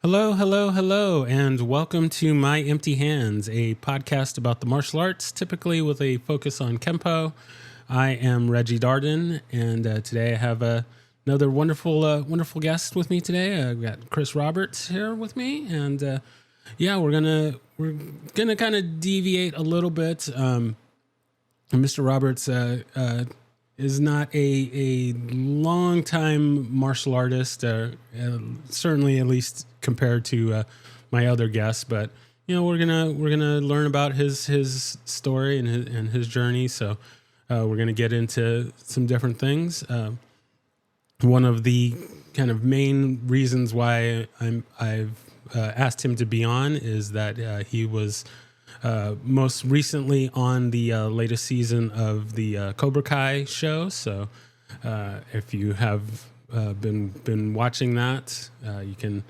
Hello, hello, hello, and welcome to My Empty Hands, a podcast about the martial arts, typically with a focus on Kempo. I am Reggie Darden, and today I have another wonderful guest with me today. I've got Chris Roberts here with me, and yeah, we're gonna kind of deviate a little bit. Mr. Roberts is not a long time martial artist, certainly at least compared to my other guests. But we're gonna learn about his story and his journey. So we're gonna get into some different things. One of the kind of main reasons why I've asked him to be on is that he was most recently on the latest season of the Cobra Kai show. So if you have been watching that, you can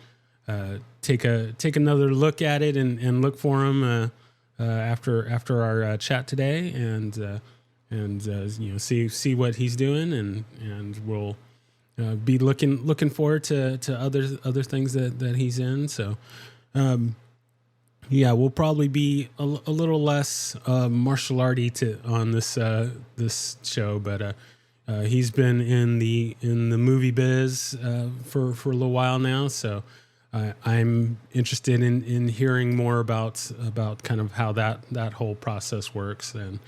take another look at it and look for him after our chat today, and see what he's doing, and we'll be looking forward to other things that he's in. So. Yeah, we'll probably be a little less martial arty on this show, but he's been in the movie biz for a little while now, so I'm interested in hearing more about kind of how that whole process works, and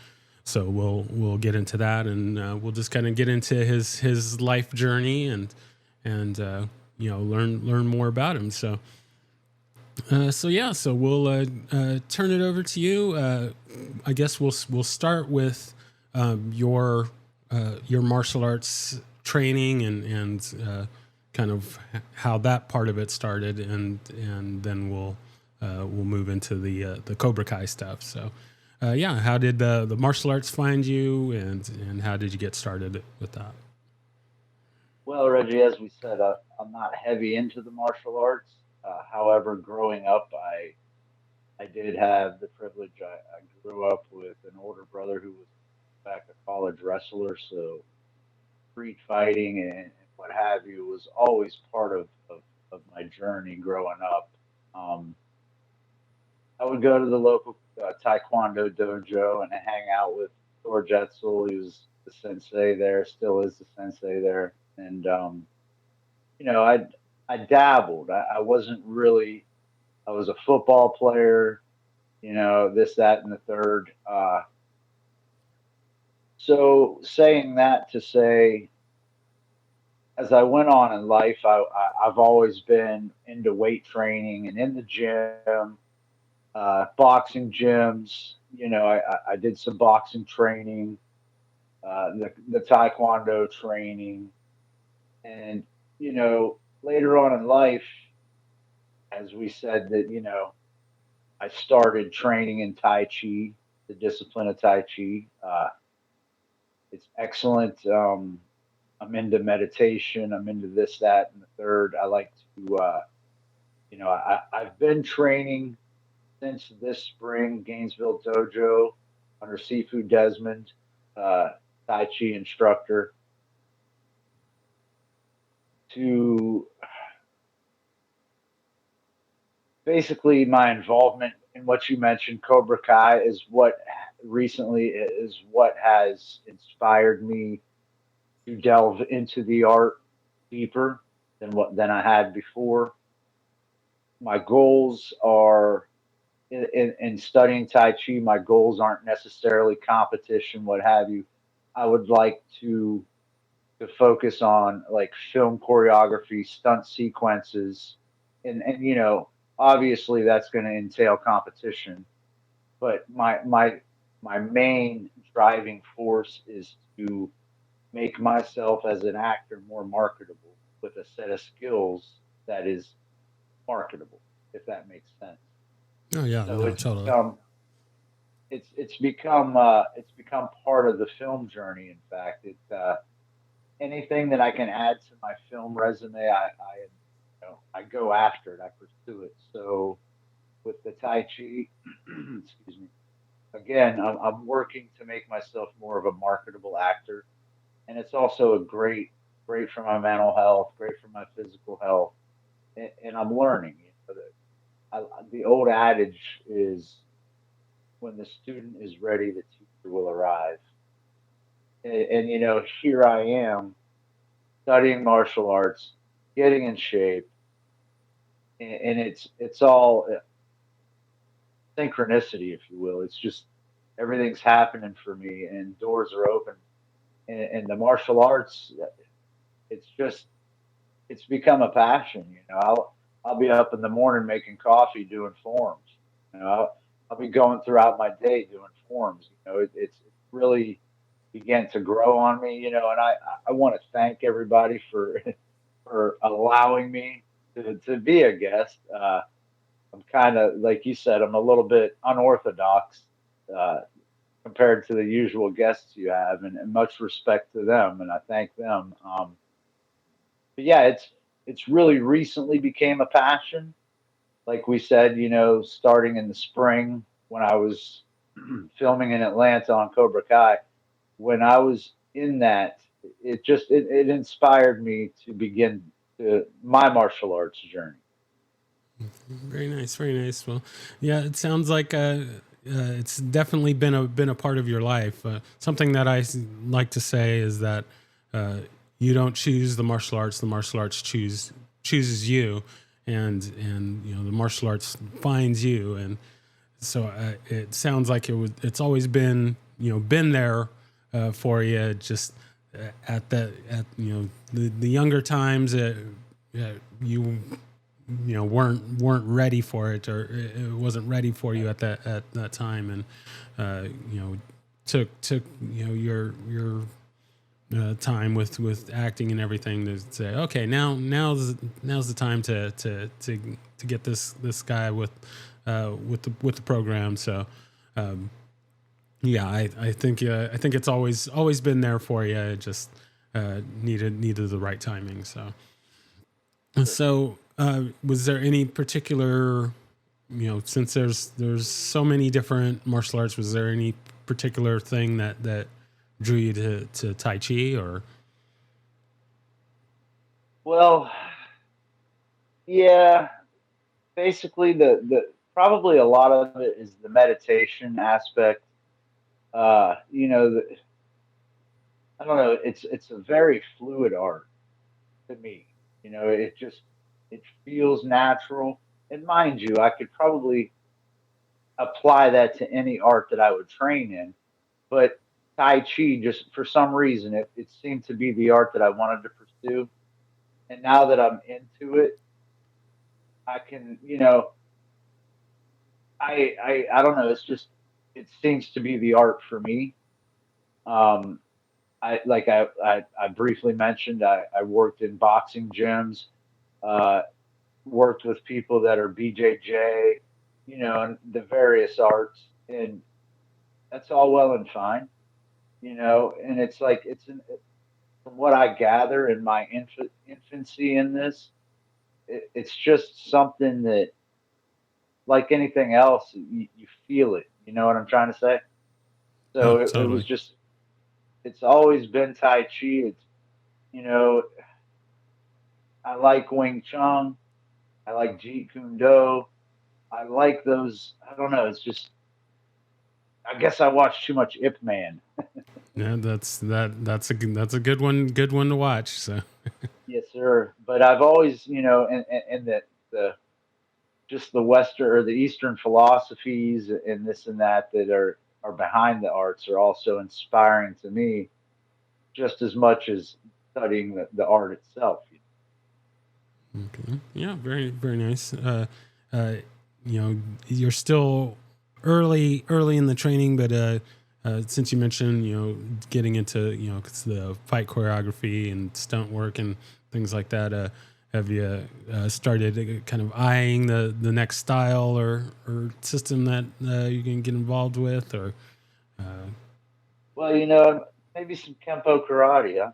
so we'll get into that, and we'll just kind of get into his life journey and learn more about him. So we'll turn it over to you. I guess we'll start with your martial arts training and kind of how that part of it started, and then we'll move into the Cobra Kai stuff. So yeah, how did the martial arts find you, and how did you get started with that? Well, Reggie, as we said, I'm not heavy into the martial arts. However, growing up, I did have the privilege. I grew up with an older brother who was, in fact, a college wrestler. So street fighting and what have you was always part of my journey growing up. Um, I would go to the local Taekwondo dojo and hang out with George Etzel. He was the sensei there, still is the sensei there. And you know, I dabbled. I wasn't really. I was a football player. This, that, and the third. So saying that to say, as I went on in life, I've always been into weight training and in the gym, boxing gyms. I did some boxing training, the taekwondo training, and later on in life, as we said that I started training in Tai Chi, the discipline of Tai Chi. It's excellent. I'm into meditation. I'm into this, that, and the third. I like to, I've been training since this spring, Gainesville Dojo under Seafood Desmond, uh, Tai Chi instructor, to basically my involvement in what you mentioned, Cobra Kai, is what has inspired me to delve into the art deeper than I had before. My goals are in studying Tai Chi. My goals aren't necessarily competition, what have you. I would like to focus on like film choreography, stunt sequences, and obviously that's going to entail competition. But my main driving force is to make myself as an actor more marketable with a set of skills that is marketable, if that makes sense. Oh yeah, So no, totally. it's become part of the film journey. In fact, anything that I can add to my film resume, I go after it, I pursue it. So with the Tai Chi, excuse me, again, I'm working to make myself more of a marketable actor, and it's also great for my mental health, great for my physical health, and I'm learning. The old adage is when the student is ready, the teacher will arrive. And here I am studying martial arts, getting in shape, and it's all synchronicity, if you will. It's just everything's happening for me, and doors are open. And the martial arts, it's just it's become a passion. I'll be up in the morning making coffee, doing forms. I'll be going throughout my day doing forms. It's really began to grow on me. And I want to thank everybody for for allowing me to be a guest. I'm kind of like you said, I'm a little bit unorthodox uh, compared to the usual guests you have, and much respect to them, and I thank them. But yeah, it's really recently became a passion. Like we said, starting in the spring when I was filming in Atlanta on Cobra Kai, when I was in that, it inspired me to begin my martial arts journey. Very nice, very nice. Well, yeah, it sounds like it's definitely been a part of your life. Something that like to say is that uh, you don't choose the martial arts; the martial arts chooses you, and the martial arts finds you. And so it sounds like it's always been there for you. Just at the younger times, you weren't ready for it, or it wasn't ready for you at that time, and took your time with acting and everything to say, okay, now's the time to get this guy with the program. So yeah, I think it's always been there for you. It just needed the right timing. So, was there any particular, since there's so many different martial arts, was there any particular thing that drew you to Tai Chi, or? Well, yeah, basically the probably a lot of it is the meditation aspect. Uh, you know, the, I don't know. It's a very fluid art to me. It feels natural. And mind you, I could probably apply that to any art that I would train in. But Tai Chi, just for some reason, it seemed to be the art that I wanted to pursue. And now that I'm into it, I can, I don't know. It's just it seems to be the art for me. Um, I briefly mentioned I worked in boxing gyms, uh, worked with people that are BJJ, and the various arts, and that's all well and fine, and it's like from what I gather in my infancy in this, it's just something that, like anything else, you feel it. You know what I'm trying to say? Oh, So it was totally. just, it's always been Tai Chi. You know, I like Wing Chun. I like Jeet Kune Do. I like those. I don't know. It's just, I guess I watch too much Ip Man. Yeah, that's a good one to watch. So Yes, sir. But I've always, and the just the Western or the Eastern philosophies and this and that are behind the arts are also inspiring to me just as much as studying the art itself. okay, yeah, very very nice. Uh, you're still early in the training, but since you mentioned getting into 'cause the fight choreography and stunt work and things like that, have you started kind of eyeing the next style or system that you can get involved with, or uh, Well, maybe some Kempo karate. Huh?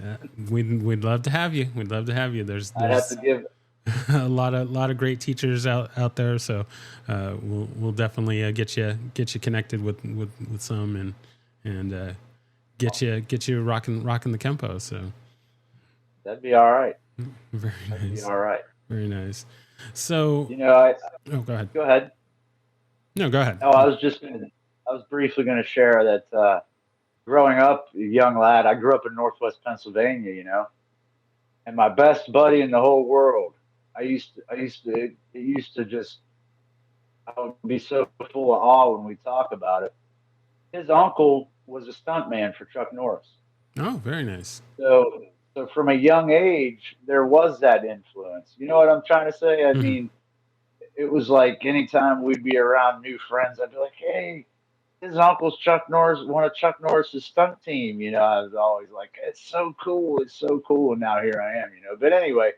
uh, we'd love to have you. We'd love to have you. I'd have to There's give. a lot of great teachers out there. So we'll definitely get you connected with some and get you rocking the kempo. So That'd be all right. very That'd be nice. all right. Very nice. So, You know, I oh, go ahead. go ahead. No, go ahead. Oh, I was briefly going to share that growing up, a young lad, I grew up in Northwest Pennsylvania, and my best buddy in the whole world. It used to just, I would be so full of awe when we talk about it. His uncle was a stuntman for Chuck Norris. Oh, very nice. So, so from a young age, there was that influence. You know what I'm trying to say? I Hmm. mean, it was like anytime we'd be around new friends, I'd be like, "Hey, his uncle's Chuck Norris, one of Chuck Norris's stunt team." I was always like, "It's so cool, it's so cool." And now here I am. But anyway,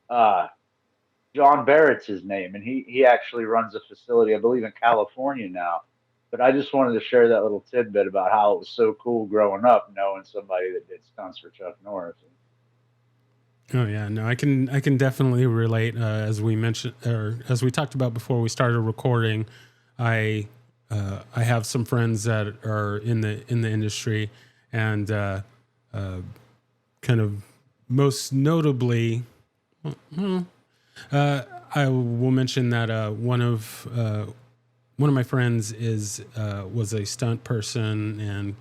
uh, John Barrett's his name, and he actually runs a facility, I believe, in California now. But I just wanted to share that little tidbit about how it was so cool growing up, knowing somebody that did stunts for Chuck Norris. Oh yeah, no, I can definitely relate. As we mentioned, or as we talked about before we started recording, I I have some friends that are in the industry, and kind of most notably, well, I will mention that one of my friends is was a stunt person and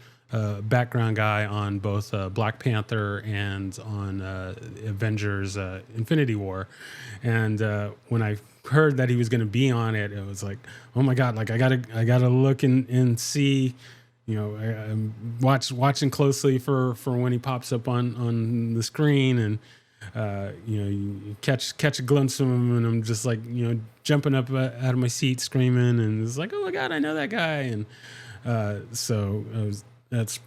background guy on both Black Panther and on Avengers Infinity War. And when I heard that he was going to be on it, it was like, oh my god! Like I gotta look and see. I'm watching closely for when he pops up on the screen, and you catch a glimpse of him, and I'm just like, jumping up out of my seat, screaming, and it's like, oh my god, I know that guy, and that's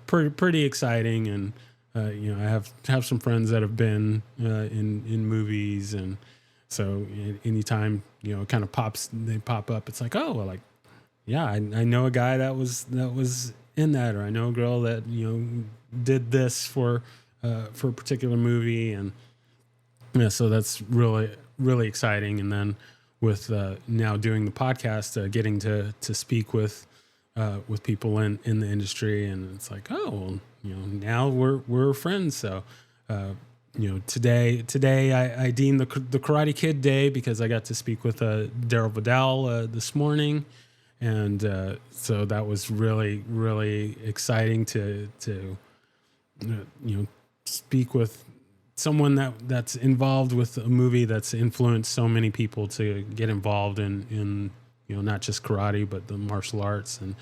pretty exciting, and I have some friends that have been in movies, and so anytime it kind of they pop up, it's like, oh well, like yeah, I know a guy that was in that, or I know a girl that did this for a particular movie, and yeah, so that's really exciting. And then with now doing the podcast, getting to speak with people in the industry, and it's like, oh, well, now we're friends. So, today I deem the Karate Kid day because I got to speak with Daryl Vidal this morning, and so that was really exciting to speak with someone that's involved with a movie that's influenced so many people to get involved in not just karate but the martial arts, and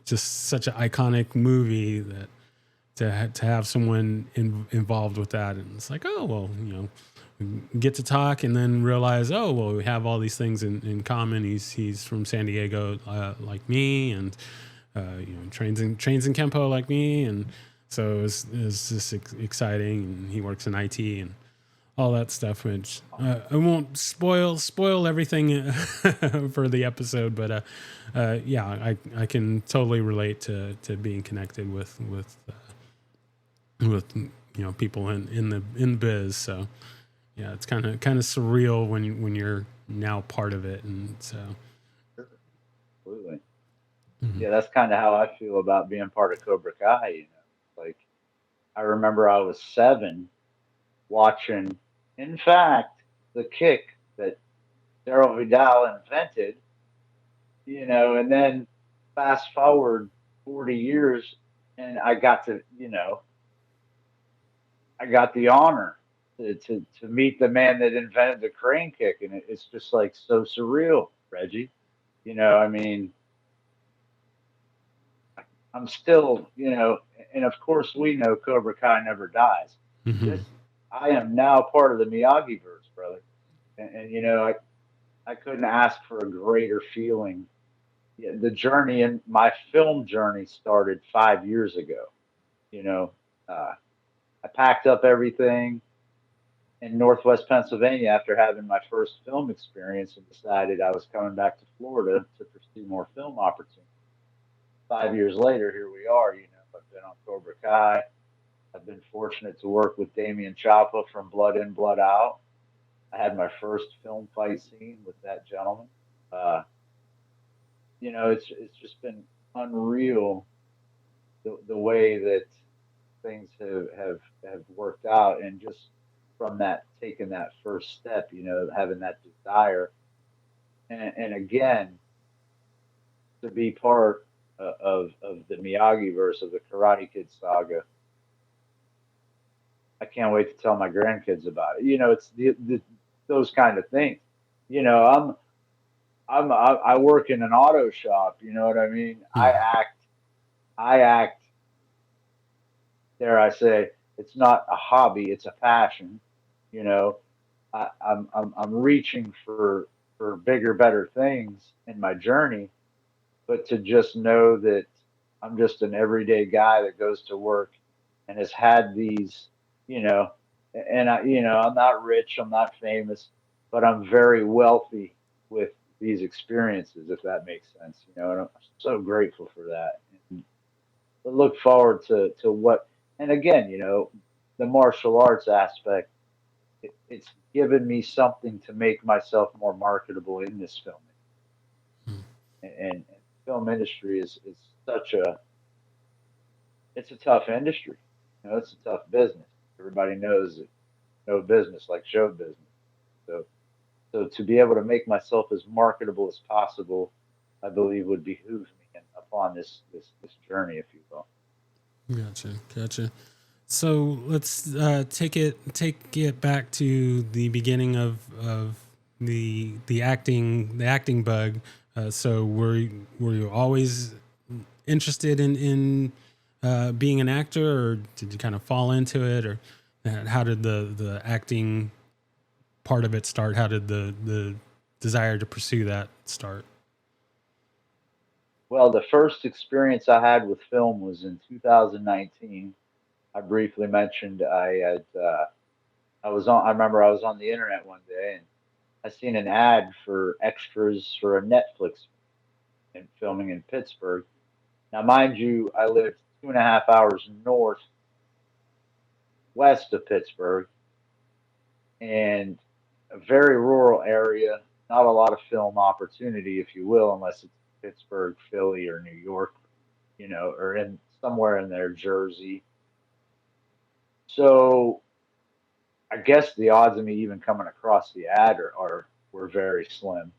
just such an iconic movie that to have someone involved with that, and it's like, oh well, we get to talk and then realize, oh well, we have all these things in common. He's from San Diego, like me, and trains in Kempo like me, and so it's just exciting. And he works in IT and all that stuff, which I won't spoil everything for the episode, but yeah, I can totally relate to being connected with people in the biz. So yeah, it's kind of surreal when you're now part of it, and so. Absolutely. Mhm. Yeah, that's kind of how I feel about being part of Cobra Kai. Like I remember I was 7 watching, in fact, the kick that Daryl Vidal invented. And then fast forward 40 years, and I got the honor to meet the man that invented the crane kick, and it's just like so surreal, Reggie. I mean, I'm still, and of course we know Cobra Kai never dies. Mhm. This, I am now part of the Miyagi verse, brother, and I couldn't ask for a greater feeling. Yeah, the journey in my film journey started 5 years ago. You know, uh, I packed up everything in Northwest Pennsylvania after having my first film experience and decided I was coming back to Florida to pursue more film opportunities. 5 years later, here we are. I've been on Cobra Kai. I've been fortunate to work with Damien Chapa from Blood In, Blood Out. I had my first film fight scene with that gentleman. Uh, it's just been unreal the way that things have worked out, and just from that, taking that first step, having that desire. And again, to be part of the Miyagi verse of the Karate Kid saga, I can't wait to tell my grandkids about it. It's those kind of things. You know, I work in an auto shop. You know what I mean? Hmm. I act. Dare I say, it's not a hobby; it's a passion. You know, I'm reaching for bigger, better things in my journey, but to just know that I'm just an everyday guy that goes to work and has had these, you know, and I'm not rich, I'm not famous, but I'm very wealthy with these experiences, if that makes sense, and I'm so grateful for that. And I look forward to what, and again, the martial arts aspect, it's given me something to make myself more marketable in this film. And film industry is such a it's a tough industry. It's a tough business. Everybody knows it. No business like show business. So so to be able to make myself as marketable as possible, I believe would behoove me upon this journey, if you will. Gotcha, gotcha. So let's take it back to the beginning of the acting bug. So were you always interested in being an actor, or did you kind of fall into it, or how did the acting part of it start? How did the desire to pursue that start? Well, the first experience I had with film was in 2019. I briefly mentioned I remember I was on the internet one day and I seen an ad for extras for a Netflix and filming in Pittsburgh. Now, mind you, I lived 2.5 hours northwest of Pittsburgh and a very rural area. Not a lot of film opportunity, if you will, unless it's Pittsburgh, Philly, or New York, or in somewhere in there, Jersey. So I guess the odds of me even coming across the ad are were very slim.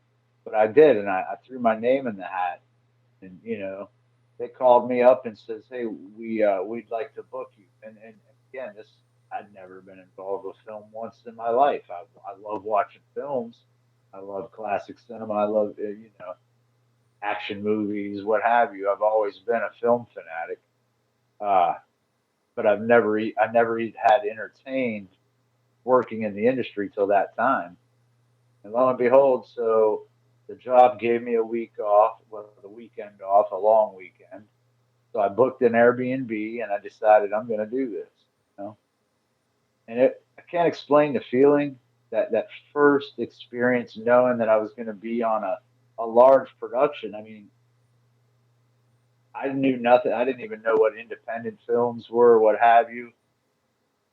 But I did, and I threw my name in the hat, and they called me up and says, "Hey, we'd like to book you." And again, this I'd never been involved with film once in my life. I love watching films. I love classic cinema. I love action movies, what have you. I've always been a film fanatic. Uh, but I never had entertained working in the industry till that time. And lo and behold, so the job gave me a week off, well, the weekend off, a long weekend. So I booked an Airbnb and I decided I'm going to do this. You know, and I can't explain the feeling that first experience, knowing that I was going to be on a large production. I mean, I knew nothing. I didn't even know what independent films were, what have you.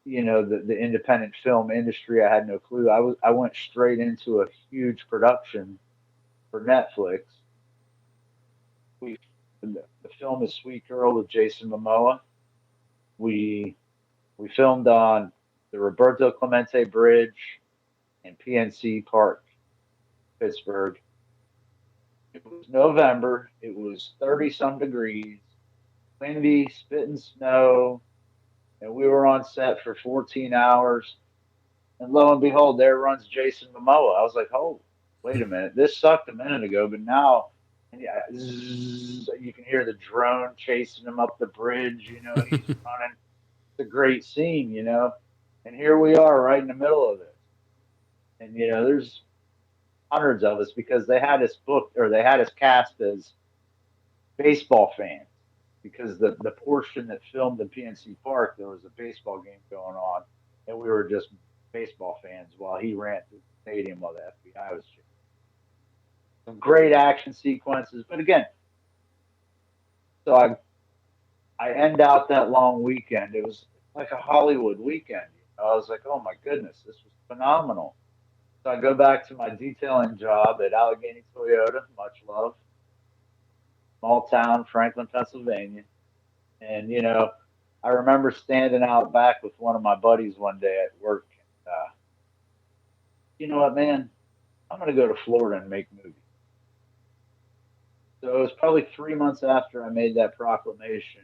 The independent film industry. I had no clue. I went straight into a huge production for Netflix. We the film is Sweet Girl with Jason Momoa. We we filmed on the Roberto Clemente Bridge in PNC Park, Pittsburgh. It was November. It was 30 some degrees, windy, spitting snow, and we were on set for 14 hours. And lo and behold, there runs Jason Momoa. I was like, oh, wait a minute. This sucked a minute ago, but now, and yeah, zzz, you can hear the drone chasing him up the bridge. He's running. It's a great scene, And here we are right in the middle of it. And, there's hundreds of us because they had us booked or they had us cast as baseball fans because the portion that filmed in PNC Park, there was a baseball game going on, and we were just baseball fans while he ran through the stadium while the FBI was chasing. Some great action sequences, but again, so I end out that long weekend. It was like a Hollywood weekend. I was like, oh my goodness, this was phenomenal. So I go back to my detailing job at Allegheny Toyota, much love, small town, Franklin, Pennsylvania. And I remember standing out back with one of my buddies one day at work. you know what, man? I'm going to go to Florida and make movies. So it was probably 3 months after I made that proclamation.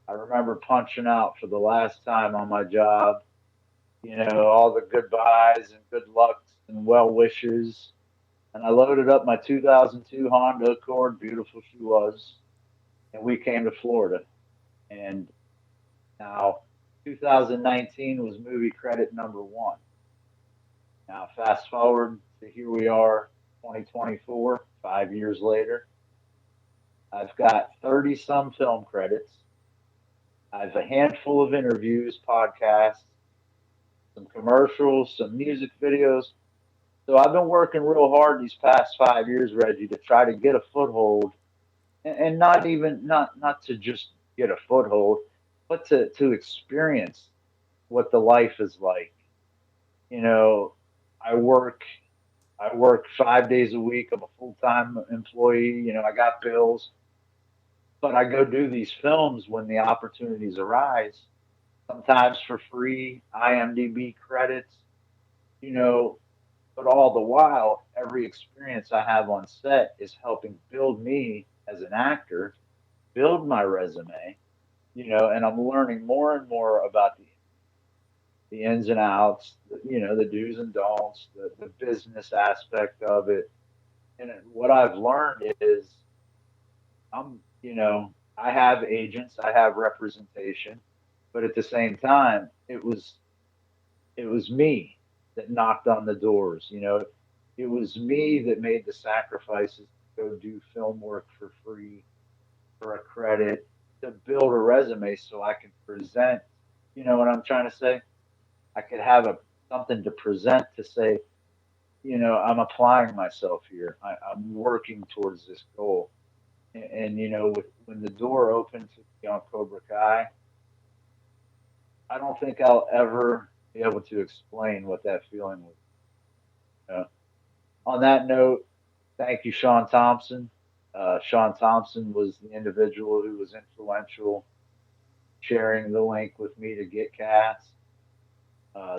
I remember punching out for the last time on my job, all the goodbyes and good lucks and well wishes. And I loaded up my 2002 Honda Accord, beautiful she was, and we came to Florida. And now 2019 was movie credit number one. Now, fast forward to here we are, 2024, 5 years later. I've got 30 some film credits. I have a handful of interviews, podcasts, some commercials, some music videos. So I've been working real hard these past 5 years, Reggie, to try to get a foothold, and not to just get a foothold, but to experience what the life is like. You know, I work I work 5 days a week. I'm a full time employee. I got bills, but I go do these films when the opportunities arise. Sometimes for free, IMDb credits. You know, but all the while, every experience I have on set is helping build me as an actor, build my resume. And I'm learning more and more about the ins and outs, the do's and don'ts, the business aspect of it. And what I've learned is I have agents, I have representation, but at the same time, it was me that knocked on the doors. It was me that made the sacrifices to go do film work for free, for a credit, to build a resume so I can present. You know what I'm trying to say? I could have something to present to say, I'm applying myself here. I'm working towards this goal. And when the door opened to be on Cobra Kai, I don't think I'll ever be able to explain what that feeling was. Uh, on that note, thank you, Sean Thompson. Sean Thompson was the individual who was influential, sharing the link with me to get cast.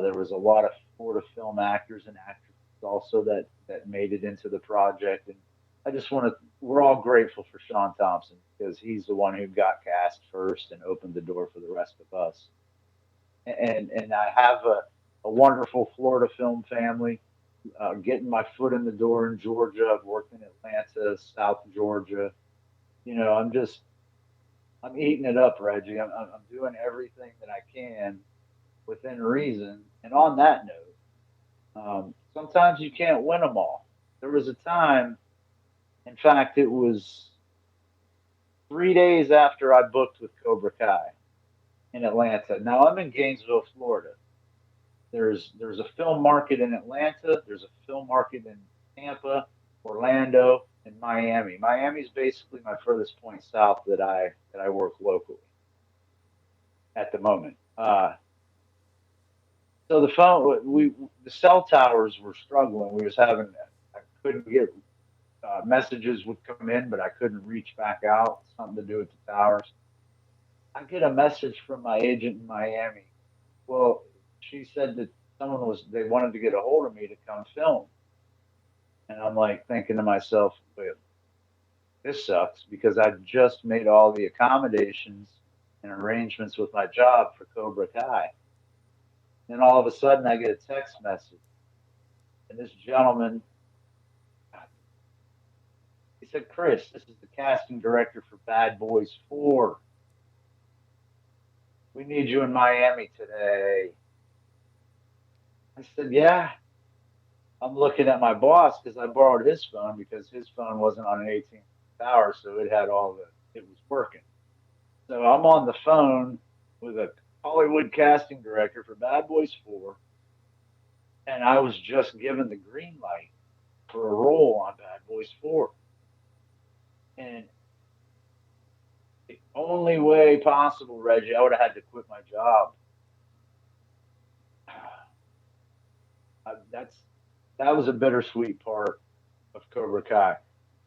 There was a lot of Florida film actors and actresses also that made it into the project, and I just want to. We're all grateful for Sean Thompson because he's the one who got cast first and opened the door for the rest of us. And I have a wonderful Florida film family. Getting my foot in the door in Georgia. I've worked in Atlanta, South Georgia. I'm eating it up, Reggie. I'm doing everything that I can within reason. And on that note, sometimes you can't win them all. There was a time, in fact, it was 3 days after I booked with Cobra Kai in Atlanta. Now I'm in Gainesville, Florida. There's a film market in Atlanta. There's a film market in Tampa, Orlando, and Miami. Miami's basically my furthest point south that I work locally at the moment. So the cell towers were struggling. We was having I couldn't get messages would come in, but I couldn't reach back out. Something to do with the towers. I get a message from my agent in Miami. Well, she said that they wanted to get a hold of me to come film. And I'm like thinking to myself, wait, this sucks because I just made all the accommodations and arrangements with my job for Cobra Kai. Then all of a sudden I get a text message. And this gentleman, he said, Kris, this is the casting director for Bad Boys 4. We need you in Miami today. I said, yeah. I'm looking at my boss because I borrowed his phone because his phone wasn't on an 18 tower, so it was working. So I'm on the phone with a Hollywood casting director for Bad Boys 4, and I was just given the green light for a role on Bad Boys 4. And the only way possible, Reggie, I would have had to quit my job. That's that was a bittersweet part of Cobra Kai.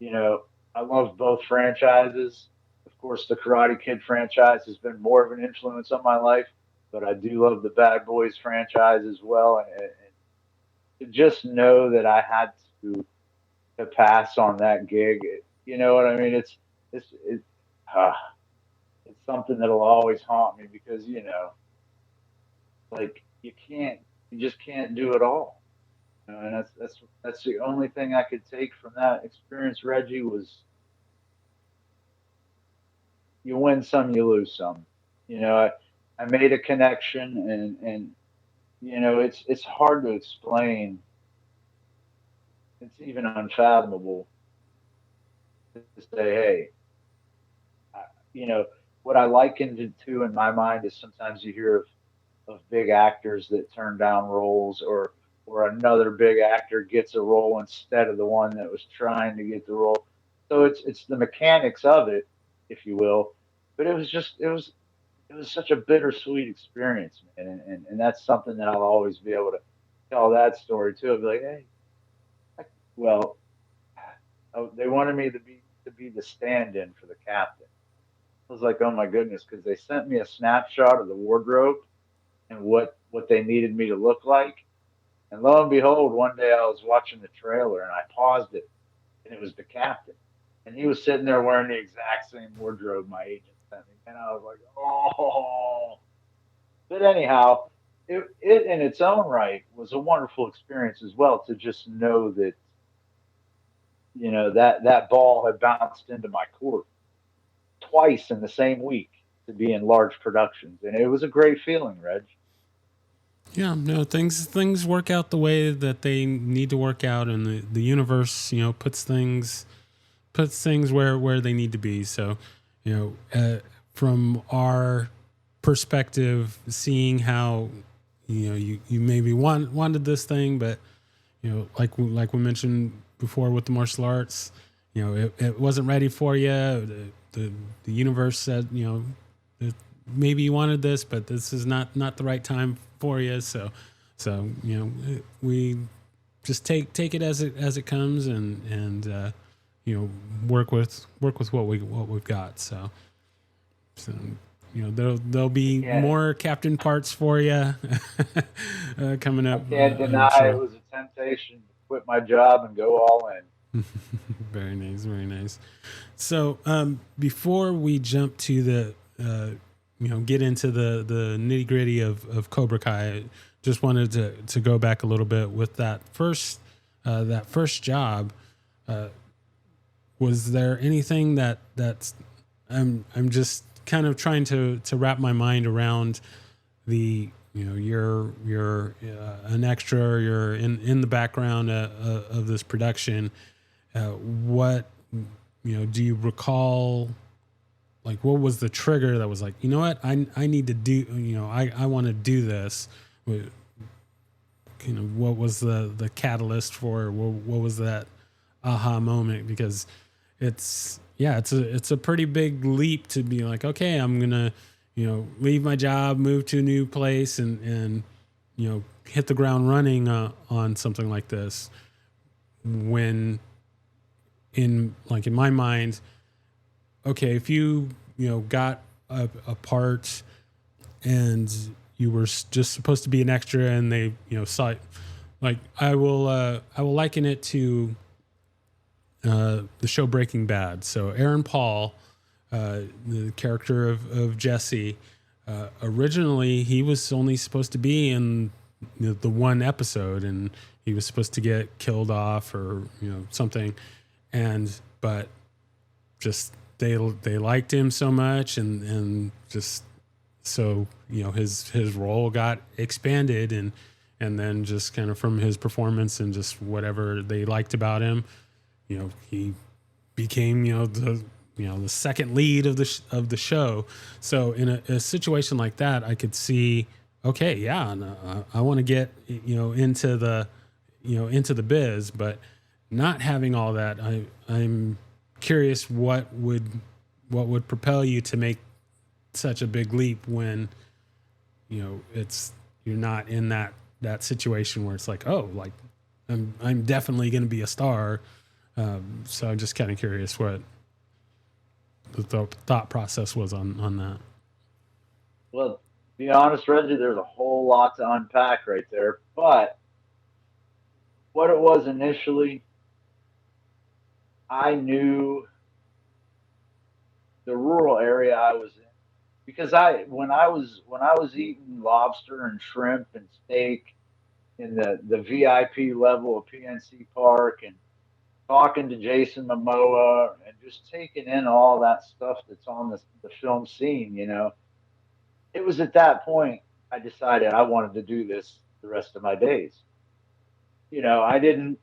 I love both franchises. Of course, the Karate Kid franchise has been more of an influence on my life, but I do love the Bad Boys franchise as well. And to just know that I had to to pass on that gig, you know what I mean? It's uh, it's something that'll always haunt me because like you just can't do it all. And that's the only thing I could take from that experience, Reggie, was you win some, you lose some. I made a connection, and it's hard to explain. It's even unfathomable to say, hey, I, you know, what I likened it to in my mind is sometimes you hear of big actors that turn down roles, or another big actor gets a role instead of the one that was trying to get the role. So it's the mechanics of it, if you will. But it was such a bittersweet experience, man, and that's something that I'll always be able to tell that story too. I'll be like, hey, I, well, they wanted me to be the stand-in for the captain. I was like, oh my goodness, because they sent me a snapshot of the wardrobe and what they needed me to look like. And lo and behold, one day I was watching the trailer and I paused it, and it was the captain, and he was sitting there wearing the exact same wardrobe my agent sent me, and I was like, oh. But anyhow, it in its own right was a wonderful experience as well to just know that that ball had bounced into my court twice in the same week to be in large productions, and it was a great feeling, Reg. Yeah, no, things work out the way that they need to work out, and the universe, puts things where they need to be. So, from our perspective, seeing how you maybe wanted this thing, but like we mentioned before with the martial arts, it wasn't ready for you. The universe said, that maybe you wanted this, but this is not the right time for you. So we just take it as it comes, and work with what we've got. So there'll I be can't more captain parts for you coming I up. can't I'm deny it sure. was a temptation to quit my job and go all in. Very nice, very nice. So before we jump to the get into the nitty gritty of Cobra Kai, I just wanted to go back a little bit with that first job. Uh, was there anything that's I'm just kind of trying to wrap my mind around the you're an extra, or you're in the background of this production. What do you recall, like what was the trigger that was like, you know what, I need to do, I want to do this. What was the catalyst for, what was that aha moment? Because it's a pretty big leap to be like, okay, I'm gonna leave my job, move to a new place, and hit the ground running on something like this. When in my mind, okay, if you got a part and you were just supposed to be an extra, and they saw it, like I will liken it to the show Breaking Bad. So Aaron Paul, the character of Jesse, originally he was only supposed to be in the one episode, and he was supposed to get killed off or something, but just they liked him so much, and just so his role got expanded, and then just kind of from his performance and just whatever they liked about him, he became the second lead of the show. So in a situation like that, I could see, okay, yeah, no, I want to get into the biz, but not having all that, I'm curious what would propel you to make such a big leap when it's you're not in that situation where it's like, oh, like I'm definitely going to be a star. So I'm just kind of curious what the thought process was on that. Well, Be honest, Reggie, there's a whole lot to unpack right there. But what it was initially, I knew the rural area I was in because I was eating lobster and shrimp and steak in the VIP level of PNC Park and talking to Jason Momoa and just taking in all that stuff that's on the film scene, it was at that point I decided I wanted to do this the rest of my days. I didn't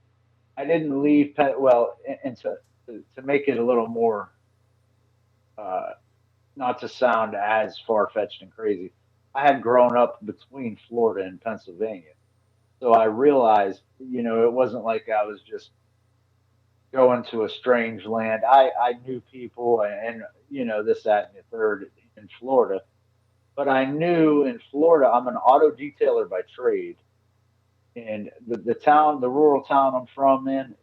leave well, and to make it a little more uh, not to sound as far fetched and crazy. I had grown up between Florida and Pennsylvania, so I realized, it wasn't like I was just going to a strange land. I knew people and this, that, and the third in Florida, but I knew in Florida I'm an auto detailer by trade, and the rural town I'm from, in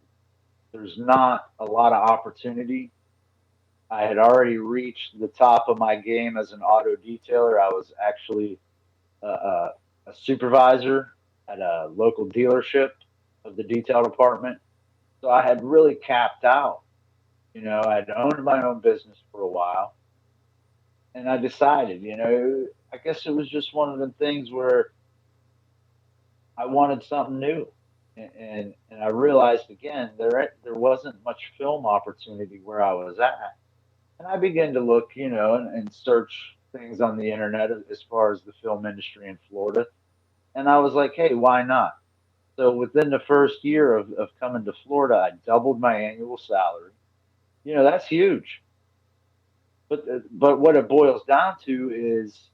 there's not a lot of opportunity. I had already reached the top of my game as an auto detailer. I was actually a supervisor at a local dealership of the detail department. So I had really capped out. I had owned my own business for a while, and I decided, I guess it was just one of the things where I wanted something new, and I realized again there wasn't much film opportunity where I was at, and I began to look, and search things on the internet as far as the film industry in Florida, and I was like, hey, why not? So within the first year of coming to Florida, I doubled my annual salary. That's huge. But what it boils down to is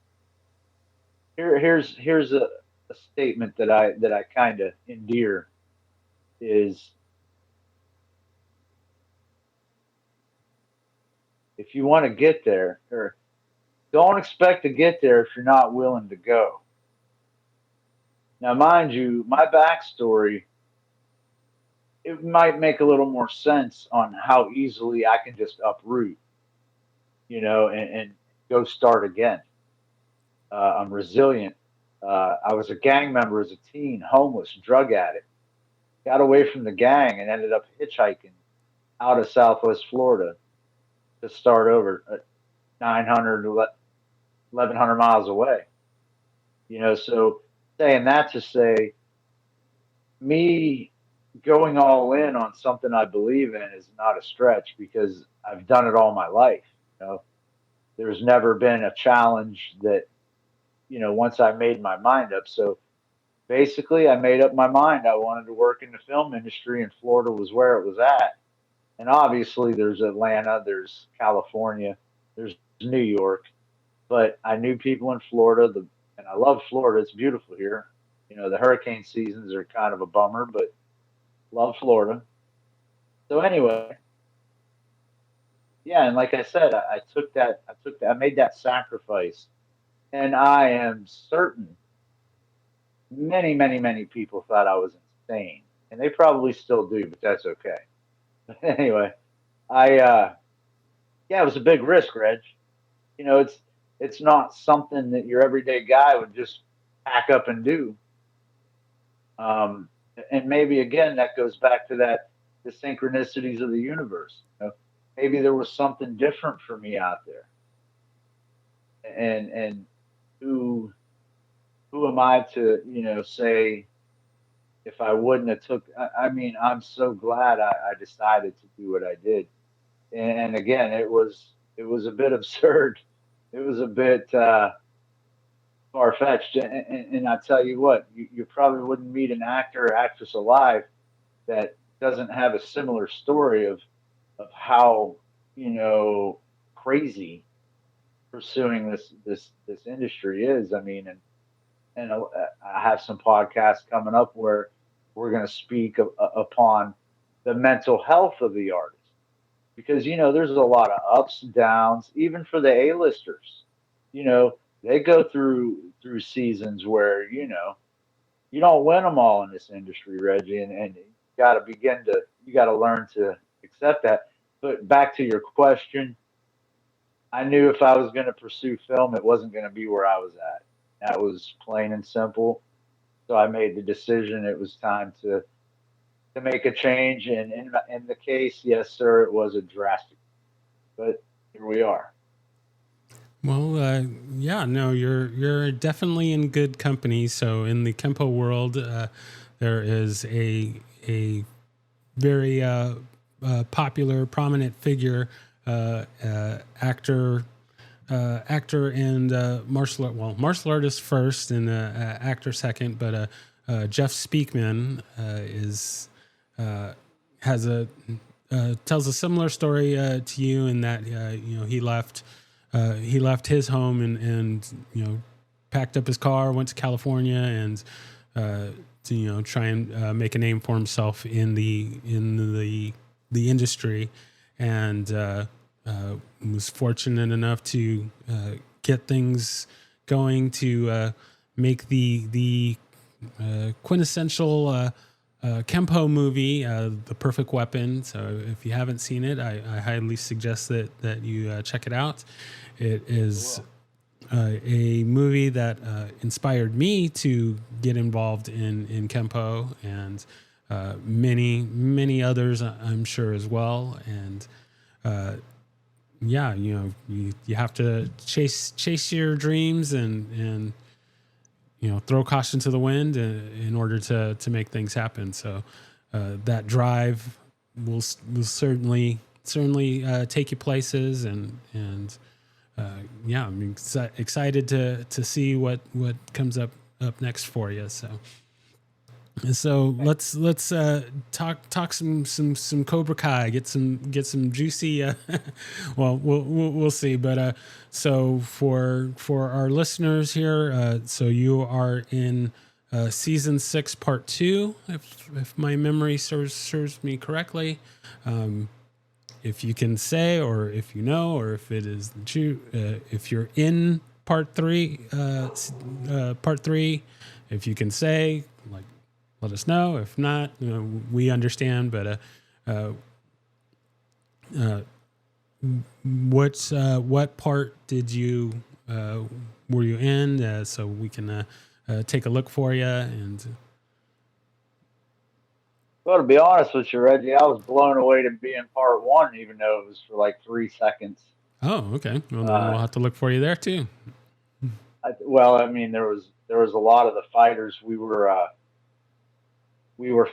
here's a statement that I kind of endear is if you want to get there, or don't expect to get there if you're not willing to go. Now, mind you, my backstory, it might make a little more sense on how easily I can just uproot, and go start again. I'm resilient. I was a gang member as a teen, homeless, drug addict. Got away from the gang and ended up hitchhiking out of Southwest Florida to start over at 900, 1100 miles away. So saying that to say, me going all in on something I believe in is not a stretch because I've done it all my life. You know, there's never been a challenge that, once I made my mind up. So basically, I made up my mind. I wanted to work in the film industry, and Florida was where it was at. And obviously, there's Atlanta, there's California, there's New York, but I knew people in Florida, and I love Florida. It's beautiful here. The hurricane seasons are kind of a bummer, but love Florida. So anyway, yeah, and like I said, I made that sacrifice, and I am certain many, many, many people thought I was insane, and they probably still do, but that's okay. Anyway, I yeah, it was a big risk, Reg. It's not something that your everyday guy would just pack up and do. Um, and maybe again that goes back to that the synchronicities of the universe. Maybe there was something different for me out there, and who am I to say if I wouldn't have took? I mean, I'm so glad I decided to do what I did. And again, it was a bit absurd. It was a bit far fetched. And I tell you what, you probably wouldn't meet an actor or actress alive that doesn't have a similar story of how crazy pursuing this industry is. I mean, and I have some podcasts coming up where we're going to speak upon the mental health of the artist because there's a lot of ups and downs even for the A-listers. They go through seasons where you don't win them all in this industry, Reggie, and you got to learn to accept that. But back to your question, I knew if I was going to pursue film, it wasn't going to be where I was at. That was plain and simple. So I made the decision it was time to make a change. And in the case, yes, sir, it was a drastic, but here we are. Well, yeah, no, you're definitely in good company. So in the Kempo world, there is a very popular, prominent figure, actor, actor and martial art. Well, martial artist first, and actor second. But Jeff Speakman is has a tells a similar story to you in that he left his home and packed up his car, went to California, and to try and make a name for himself in the industry, and was fortunate enough to get things going to make the quintessential Kempo movie, The Perfect Weapon. So if you haven't seen it, I highly suggest that you check it out. It is a movie that inspired me to get involved in Kempo, and many others, I'm sure, as well. And yeah, you have to chase your dreams and throw caution to the wind in order to make things happen. So that drive will certainly take you places, and yeah, I'm excited to see what comes up next for you. So let's talk some Cobra Kai. Get some juicy. Well, we'll see. But so for our listeners here, so you are in season 6, part 2, if my memory serves me correctly. If you can say, or if you know, or if it is the true, if you're in part 3, if you can say, like, let us know. If not, we understand. But what part did you were you in? So we can take a look for you. And Well, to be honest with you, Reggie, I was blown away to be in part one, even though it was for like 3 seconds. oh, okay. Well, then Uh, we'll have to look for you there too. well, I mean, there was a lot of the fighters. We were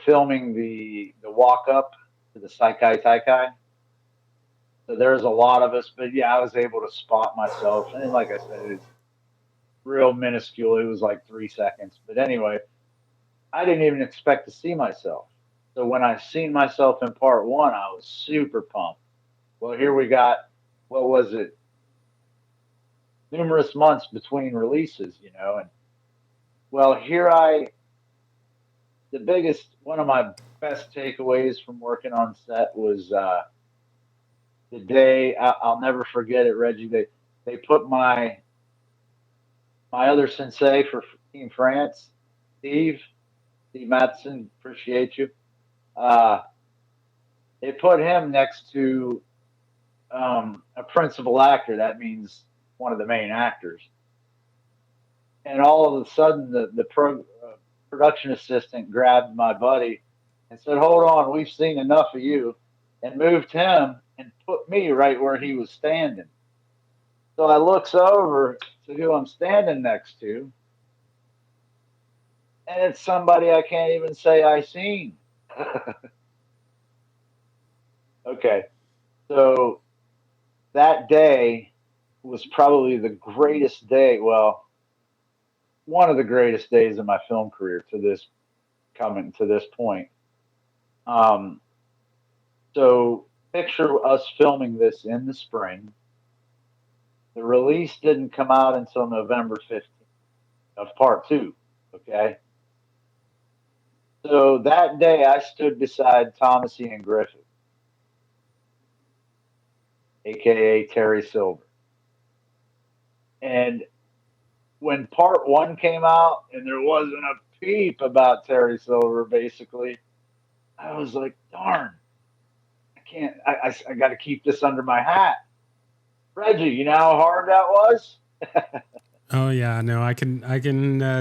filming the walk up to the Saikai Taikai. So there's a lot of us, but yeah, I was able to spot myself, and like I said, it's real minuscule. It was like 3 seconds, but anyway, I didn't even expect to see myself. So when I seen myself in part one, I was super pumped. Well, here we got, what was it, numerous months between releases, and well, the biggest, one of my best takeaways from working on set was the day, I'll never forget it, Reggie. They put my other sensei for Team France, Steve, Steve Matson, appreciate you. Uh, they put him next to a principal actor. That means one of the main actors. And all of a sudden, production assistant grabbed my buddy and said, "Hold on, we've seen enough of you," and moved him and put me right where he was standing. So I looks over to who I'm standing next to, and it's somebody I can't even say I seen. Okay, so that day was probably the greatest day. Well, one of the greatest days of my film career to this coming to this point. Um, so picture us filming this in the spring. The release didn't come out until November 15th of part two. Okay. So that day I stood beside Thomas Ian Griffith, aka Terry Silver. And when part one came out and there wasn't a peep about Terry Silver, basically, I was like, darn, I can't, I got to keep this under my hat. Reggie, you know how hard that was? Oh yeah, no, I can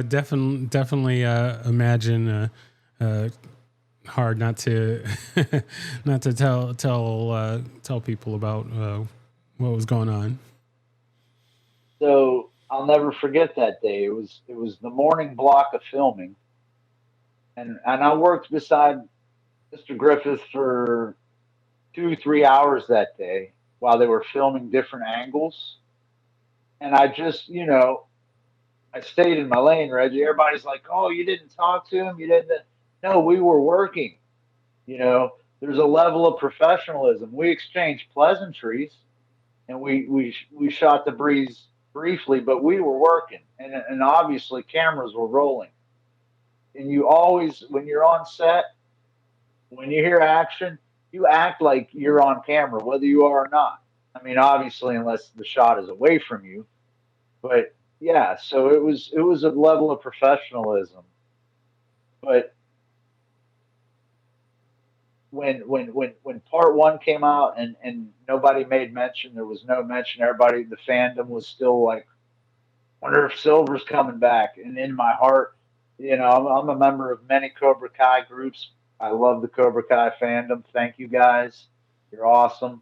definitely imagine. Hard not to not to tell people about what was going on. So I'll never forget that day. It was the morning block of filming, and I worked beside Mr. Griffith for 2 3 hours that day while they were filming different angles. And I just, I stayed in my lane, Reggie. Everybody's like, "Oh, you didn't talk to him. You didn't." No, we were working. You know, there's a level of professionalism. We exchanged pleasantries, and we shot the breeze briefly, but we were working, and obviously cameras were rolling. And you always, when you're on set, when you hear action, you act like you're on camera, whether you are or not. I mean, obviously, unless the shot is away from you. But yeah, so it was a level of professionalism. But when part one came out and nobody made mention, there was no mention. Everybody, the fandom was still like, wonder if Silver's coming back. And in my heart, I'm a member of many Cobra Kai groups. I love the Cobra Kai fandom. Thank you guys. You're awesome.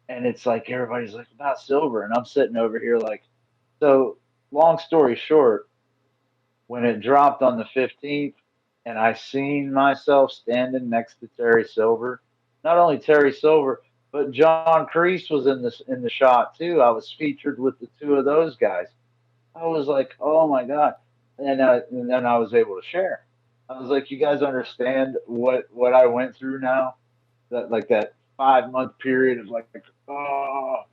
And it's like everybody's like about Silver, and I'm sitting over here like, so. Long story short, when it dropped on the 15th, and I seen myself standing next to Terry Silver, not only Terry Silver, but John Kreese was in the shot too. I was featured with the two of those guys. I was like, oh my god, and then I was able to share. I was like, you guys understand what I went through now? That like that 5 month period of like, oh,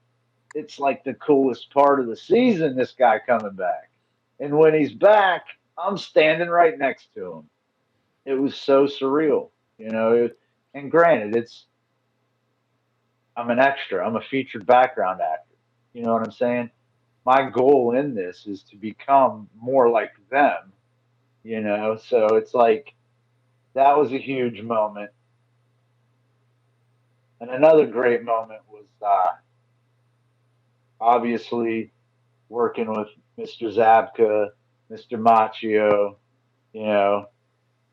it's like the coolest part of the season. This guy coming back, and when he's back, I'm standing right next to him. It was so surreal, you know. And granted, I'm an extra. I'm a featured background actor. You know what I'm saying? My goal in this is to become more like them. So it's like that was a huge moment. And another great moment was obviously working with Mr. Zabka, Mr. Machio, you know,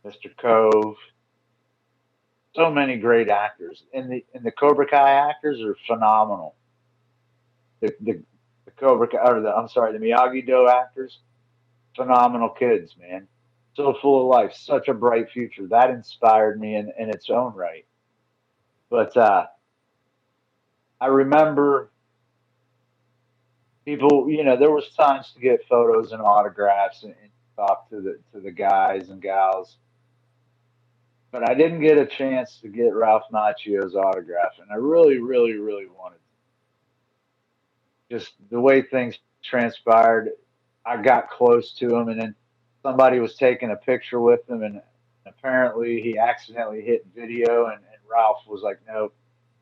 Mr. Cove. So many great actors, and the Cobra Kai actors are phenomenal. The Cobra Kai, or the I'm sorry, the Miyagi Do actors, phenomenal kids, man. So full of life, such a bright future. That inspired me in its own right. But I remember people, there was times to get photos and autographs and talk to the guys and gals, but I didn't get a chance to get Ralph Macchio's autograph, and I really, really, really wanted to. Just the way things transpired. I got close to him, and then somebody was taking a picture with him, and apparently he accidentally hit video, and Ralph was like, "Nope,"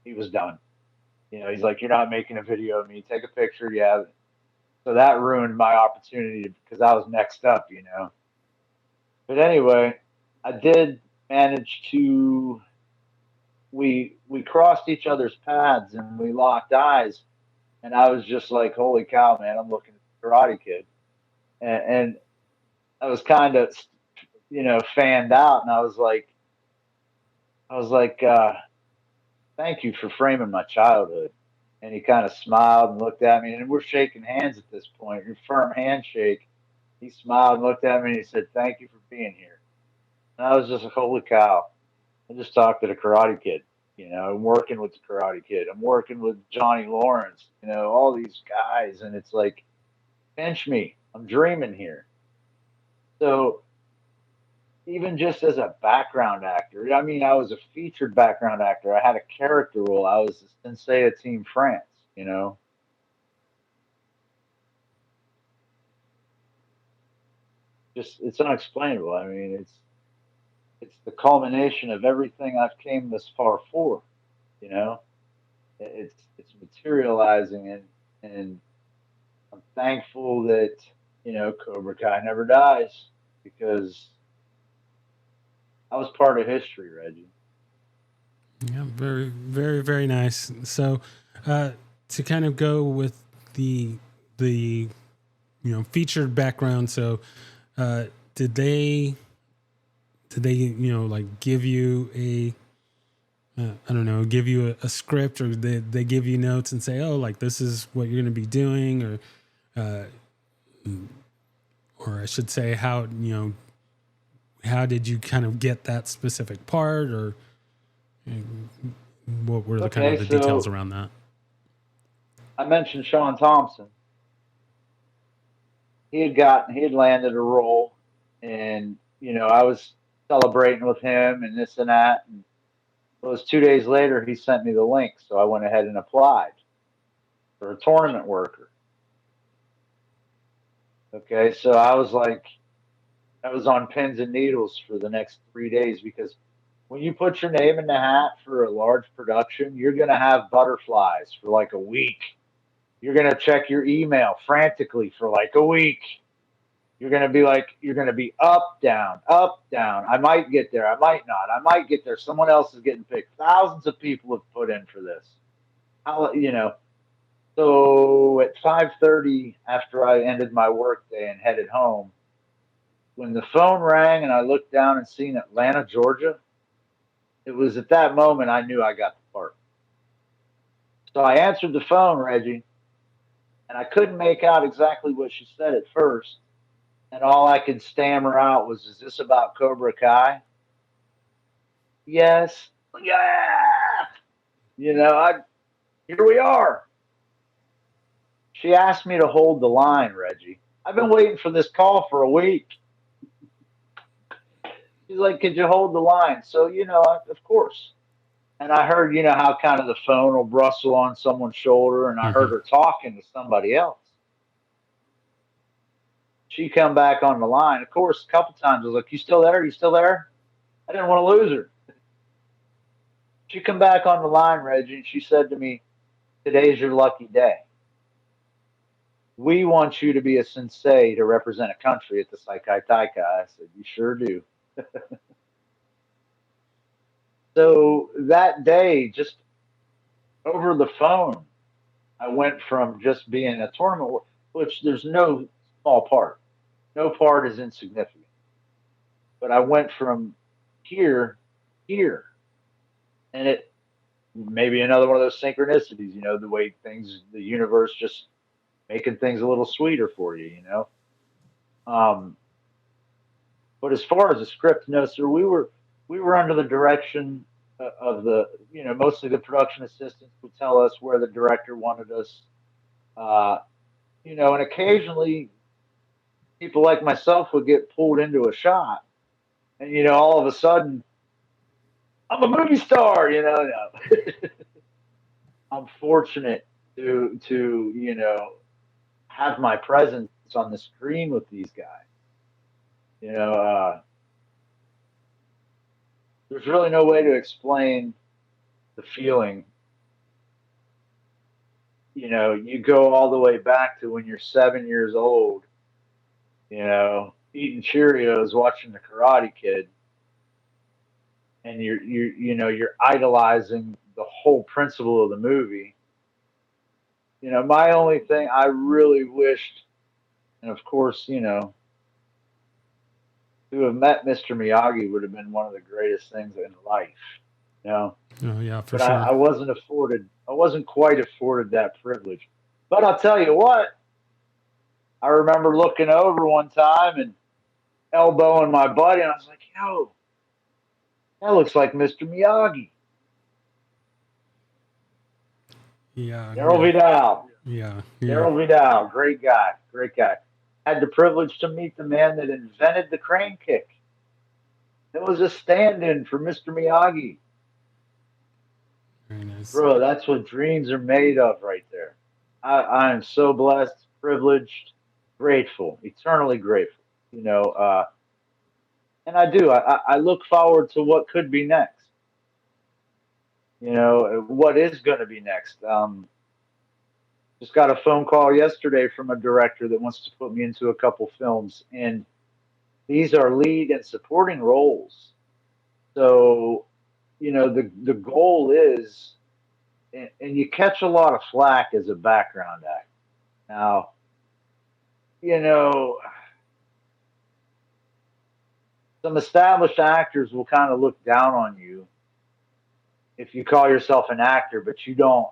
he was done. He's like, "You're not making a video of me. Take a picture, yeah." So that ruined my opportunity because I was next up. But anyway, I did manage to. We crossed each other's paths and we locked eyes, and I was just like, "Holy cow, man! I'm looking at the Karate Kid," and I was kind of fanned out, and I was like, thank you for framing my childhood. And he kind of smiled and looked at me, and we're shaking hands at this point, a firm handshake. He smiled and looked at me, and he said, "Thank you for being here." And I was just like, "Holy cow!" I just talked to the Karate Kid. I'm working with the Karate Kid. I'm working with Johnny Lawrence. All these guys, and it's like, pinch me. I'm dreaming here. So even just as a background actor, I mean, I was a featured background actor. I had a character role. I was the sensei of Team France, you know. Just it's unexplainable. I mean, it's the culmination of everything I've came this far for, you know. It's materializing, and I'm thankful that, Cobra Kai never dies because I was part of history, Reggie. Yeah, very, very, very nice. So, to kind of go with the the featured background. So, did they like give you I don't know, give you a script, or they give you notes and say, oh, like this is what you're going to be doing, or I should say, how did you kind of get that specific part, or what were the kind of the details around that? I mentioned Sean Thompson. He had landed a role, and I was celebrating with him and this and that. And it was 2 days later he sent me the link, so I went ahead and applied for a tournament worker. Okay, so I was on pins and needles for the next 3 days, because when you put your name in the hat for a large production, you're going to have butterflies for like a week. You're going to check your email frantically for like a week. You're going to be up, down, up, down. I might get there. I might not. I might get there. Someone else is getting picked. Thousands of people have put in for this. So at 5:30, after I ended my workday and headed home, when the phone rang and I looked down and seen Atlanta, Georgia, it was at that moment I knew I got the part. So I answered the phone, Reggie, and I couldn't make out exactly what she said at first. And all I could stammer out was, "Is this about Cobra Kai?" Yes. Yeah. Here we are. She asked me to hold the line, Reggie. I've been waiting for this call for a week. She's like, "Could you hold the line?" So, of course. And I heard, how kind of the phone will rustle on someone's shoulder, and I heard her talking to somebody else. She come back on the line. Of course, a couple times I was like, "You still there? You still there?" I didn't want to lose her. She come back on the line, Reggie, and she said to me, "Today's your lucky day. We want you to be a sensei to represent a country at the Saikai Taikai." I said, "You sure do." So that day, just over the phone, I went from just being a tournament, which there's no small part. No part is insignificant. But I went from here, and it maybe another one of those synchronicities, the way the universe just making things a little sweeter for you. But as far as the script, no, sir, we were under the direction of mostly the production assistants would tell us where the director wanted us, uh, and occasionally people like myself would get pulled into a shot, and all of a sudden I'm a movie star. No. I'm fortunate to have my presence on the screen with these guys. You know, there's really no way to explain the feeling. You go all the way back to when you're 7 years old, eating Cheerios, watching the Karate Kid, and you're idolizing the whole principle of the movie. My only thing I really wished, and of course, to have met Mr. Miyagi would have been one of the greatest things in life. You know, Oh yeah, for but sure. I wasn't afforded. I wasn't quite afforded that privilege. But I'll tell you what, I remember looking over one time and elbowing my buddy, and I was like, "Yo, that looks like Mr. Miyagi." Yeah, Daryl yeah, Vidal. yeah. Daryl Vidal, great guy, great guy. Had the privilege to meet the man that invented the crane kick. It was a stand-in for Mr. Miyagi. Very nice. Bro, that's what dreams are made of right there. I am so blessed, privileged, grateful, eternally grateful. You know, and I do. I look forward to what could be next. What is going to be next. Just got a phone call yesterday from a director that wants to put me into a couple films, and these are lead and supporting roles. So, the goal is, and you catch a lot of flack as a background actor. Now, you know, some established actors will kind of look down on you if you call yourself an actor, but you don't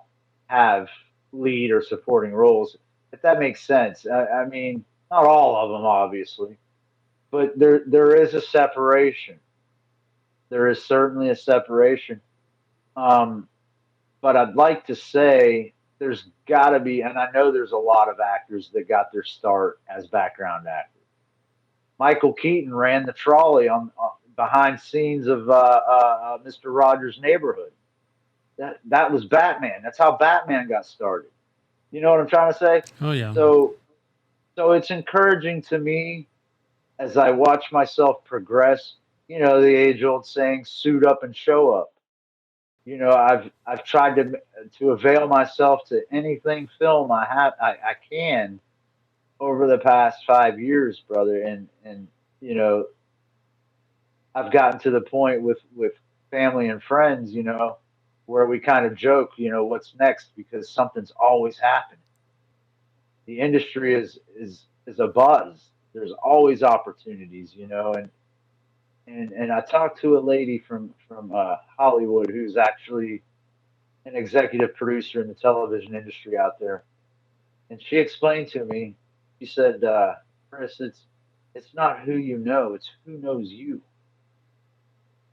have lead or supporting roles. If that makes sense. I mean, not all of them, obviously, but there is a separation. There is certainly a separation. Um, but I'd like to say there's got to be, and I know there's a lot of actors that got their start as background actors. Michael Keaton ran the trolley on behind scenes of Mr. Rogers' Neighborhood. That was Batman. That's how Batman got started. You know what I'm trying to say? Oh yeah. So so it's encouraging to me as I watch myself progress. You know, the age old saying, "Suit up and show up." You know, I've tried to avail myself to anything film I can over the past 5 years, brother, and you know, I've gotten to the point with family and friends, you know, where we kind of joke, you know, what's next because something's always happening. The industry is a buzz. There's always opportunities, you know, and I talked to a lady from Hollywood who's actually an executive producer in the television industry out there, and she explained to me. She said, "Chris, it's not who you know, it's who knows you."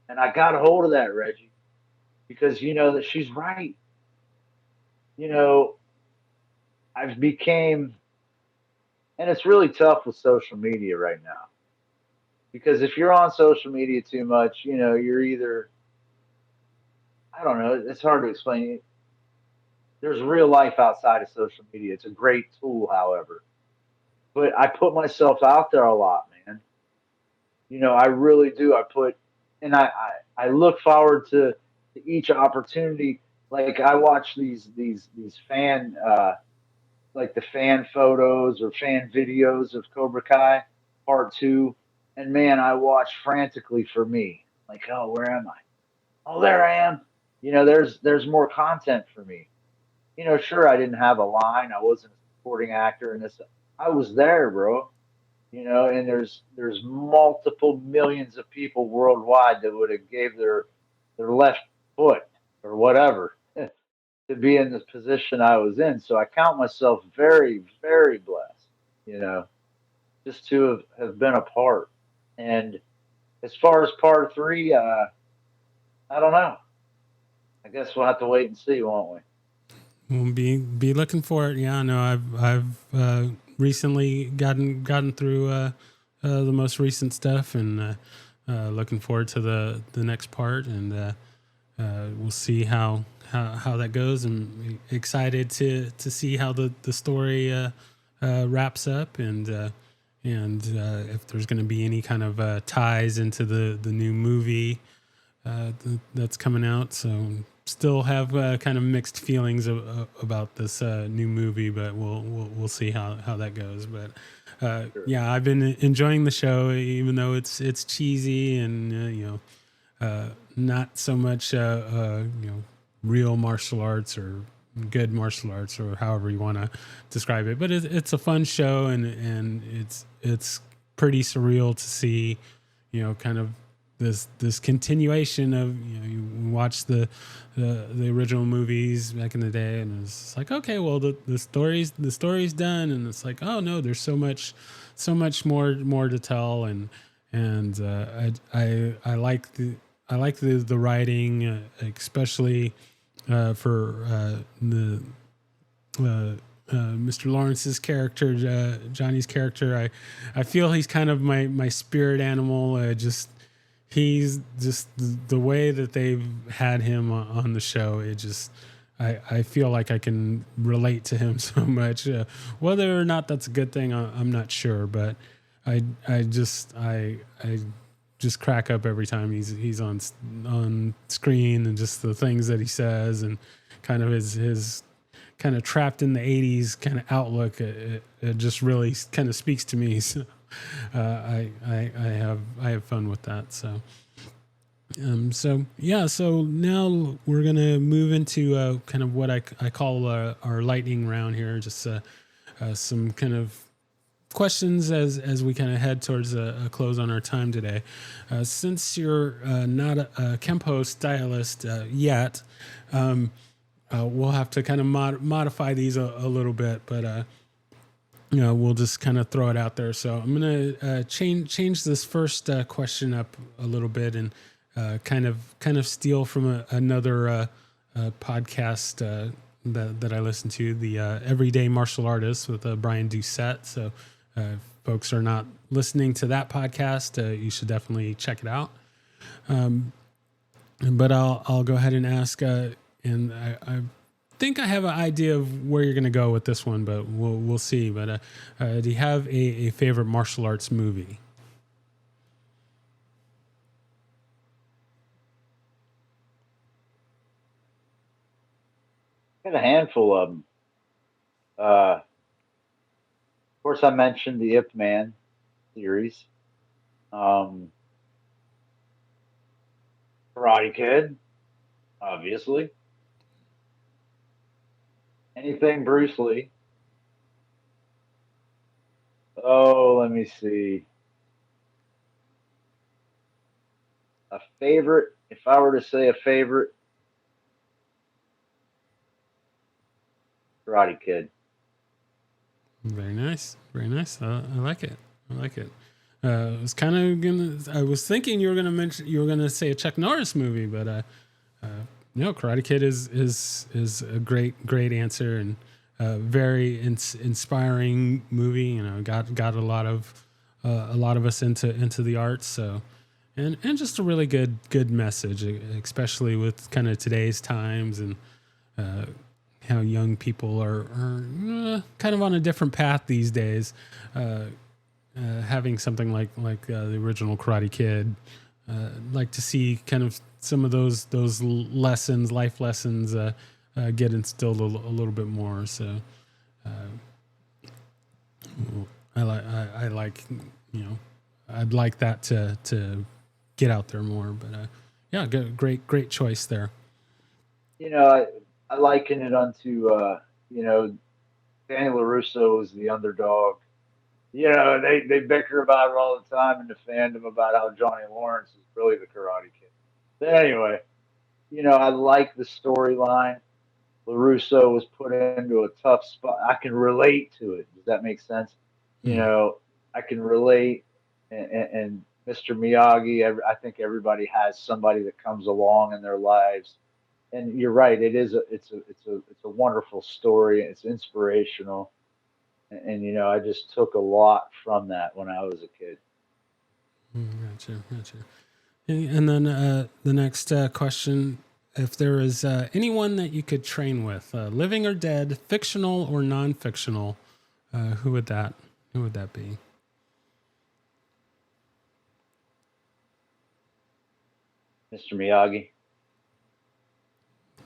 And I got a hold of that, Reggie, because you know that she's right. You know, I've became, and it's really tough with social media right now because if you're on social media too much, you know, you're either, I don't know, it's hard to explain. There's real life outside of social media. It's a great tool, however, but I put myself out there a lot, man. You know, I really do. And I look forward to each opportunity. Like I watch these like the fan photos or fan videos of Cobra Kai Part Two, and man, I watch frantically for me. Like, oh, where am I? Oh, there I am. You know, there's more content for me. You know, sure, I didn't have a line. I wasn't a supporting actor in this. I was there, bro. You know, and there's multiple millions of people worldwide that would have gave their left foot or whatever to be in the position I was in. So I count myself very, very blessed, you know, just to have been a part. And as far as part three, I don't know. I guess we'll have to wait and see, won't we? We'll be looking for it. Yeah, no, I've recently gotten through the most recent stuff, and looking forward to the next part, and we'll see how that goes. I'm excited to see how the story wraps up, and if there's going to be any kind of ties into the new movie that's coming out. So still have kind of mixed feelings about this new movie, but we'll see how that goes. But Sure. yeah, I've been enjoying the show, even though it's cheesy and not so much real martial arts or good martial arts or however you want to describe it. But it's a fun show, and it's pretty surreal to see, kind of this continuation of, you watch the original movies back in the day, and it's like, okay, well, the story's done, and it's like, oh no, there's so much more to tell, and I like the writing, especially for the Mr. Lawrence's character, Johnny's character. I feel he's kind of my spirit animal. He's just the way that they've had him on the show. It just, I feel like I can relate to him so much. Whether or not that's a good thing, I'm not sure. But I just crack up every time he's on screen, and just the things that he says, and kind of his kind of trapped in the 80s kind of outlook. It just really kind of speaks to me. So I have fun with that. So so now we're gonna move into kind of what I call our lightning round here. Just some kind of questions as we kind of head towards a close on our time today. Since you're not a Kempo stylist yet, we'll have to kind of modify these a little bit, but we'll just kind of throw it out there. So I'm going to change this first question up a little bit and kind of steal from another podcast that I listen to, the Everyday Martial Artist with Brian Doucette. So folks are not listening to that podcast, you should definitely check it out. But I'll go ahead and ask, and I think I have an idea of where you're going to go with this one, but we'll see. But do you have a favorite martial arts movie? Got a handful of them. Of course, I mentioned the Ip Man series. Karate Kid, obviously. Anything Bruce Lee. Oh, let me see. A favorite, if I were to say a favorite, Karate Kid. Very nice. Very nice. I like it. I like it. I was kind of I was thinking you were gonna say a Chuck Norris movie, but Karate Kid is a great answer, and very inspiring movie. Got a lot of us into the arts. So, and just a really good message, especially with kind of today's times and how young people are kind of on a different path these days. Having something like the original Karate Kid, like to see kind of some of those lessons, life lessons, get instilled a little bit more. So I like I'd like that to get out there more. But great choice there. I liken it unto Danny LaRusso was the underdog. They bicker about it all the time in the fandom about how Johnny Lawrence is really the Karate Kid. But anyway, I like the storyline. LaRusso was put into a tough spot. I can relate to it. Does that make sense? I can relate. And Mr. Miyagi, I think everybody has somebody that comes along in their lives. And you're right. It's a wonderful story. It's inspirational. And I just took a lot from that when I was a kid. Gotcha. And then the next question: if there is anyone that you could train with, living or dead, fictional or non-fictional, who would that be? Mr. Miyagi.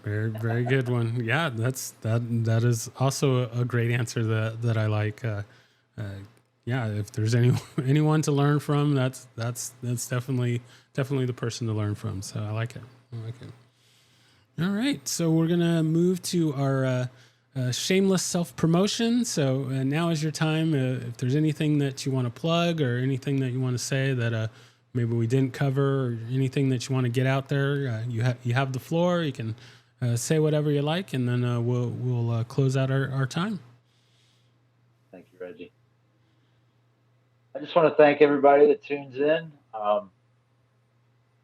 Very, very good one. Yeah, that is also a great answer that I like. If there's anyone to learn from, that's definitely the person to learn from. So I like it. All right, so we're gonna move to our shameless self-promotion. So now is your time. If there's anything that you want to plug or anything that you want to say that maybe we didn't cover, or anything that you want to get out there, you have the floor. You can say whatever you like, and then we'll close out our time. Thank you, Reggie. I just want to thank everybody that tunes in.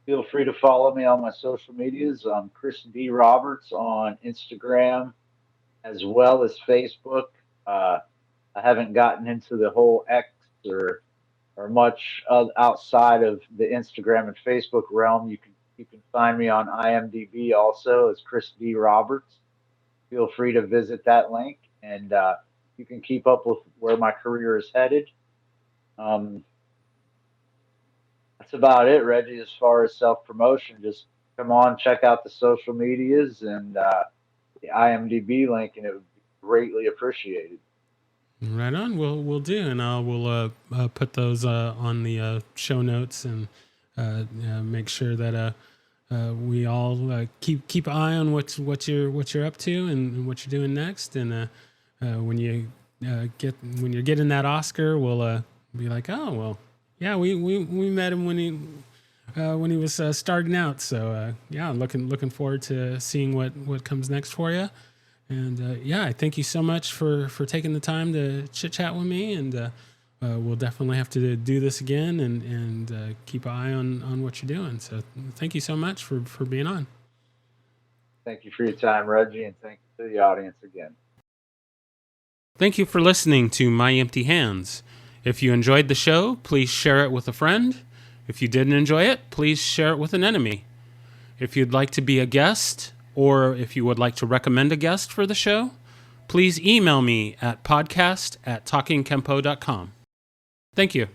Feel free to follow me on my social medias. I'm Kris D. Roberts on Instagram as well as Facebook. I haven't gotten into the whole X or much outside of the Instagram and Facebook realm. You can find me on IMDb also as Kris D. Roberts. Feel free to visit that link, and you can keep up with where my career is headed. That's about it, Reggie, as far as self-promotion. Just come on, check out the social medias and the IMDb link, and it would be greatly appreciated. Right on. We'll do, and we'll put those on the show notes, and make sure that we all keep an eye on what you're up to and what you're doing next. And when you when you're getting that Oscar, we'll be like, oh well, yeah, we met him when he was starting out. So yeah, looking forward to seeing what comes next for you. And yeah, I thank you so much for taking the time to chit chat with me. And we'll definitely have to do this again and keep an eye on what you're doing. So thank you so much for being on. Thank you for your time, Reggie, and thank you to the audience again. Thank you for listening to My Empty Hands. If you enjoyed the show, please share it with a friend. If you didn't enjoy it, please share it with an enemy. If you'd like to be a guest, or if you would like to recommend a guest for the show, please email me at podcast@talkingkempo.com. Thank you.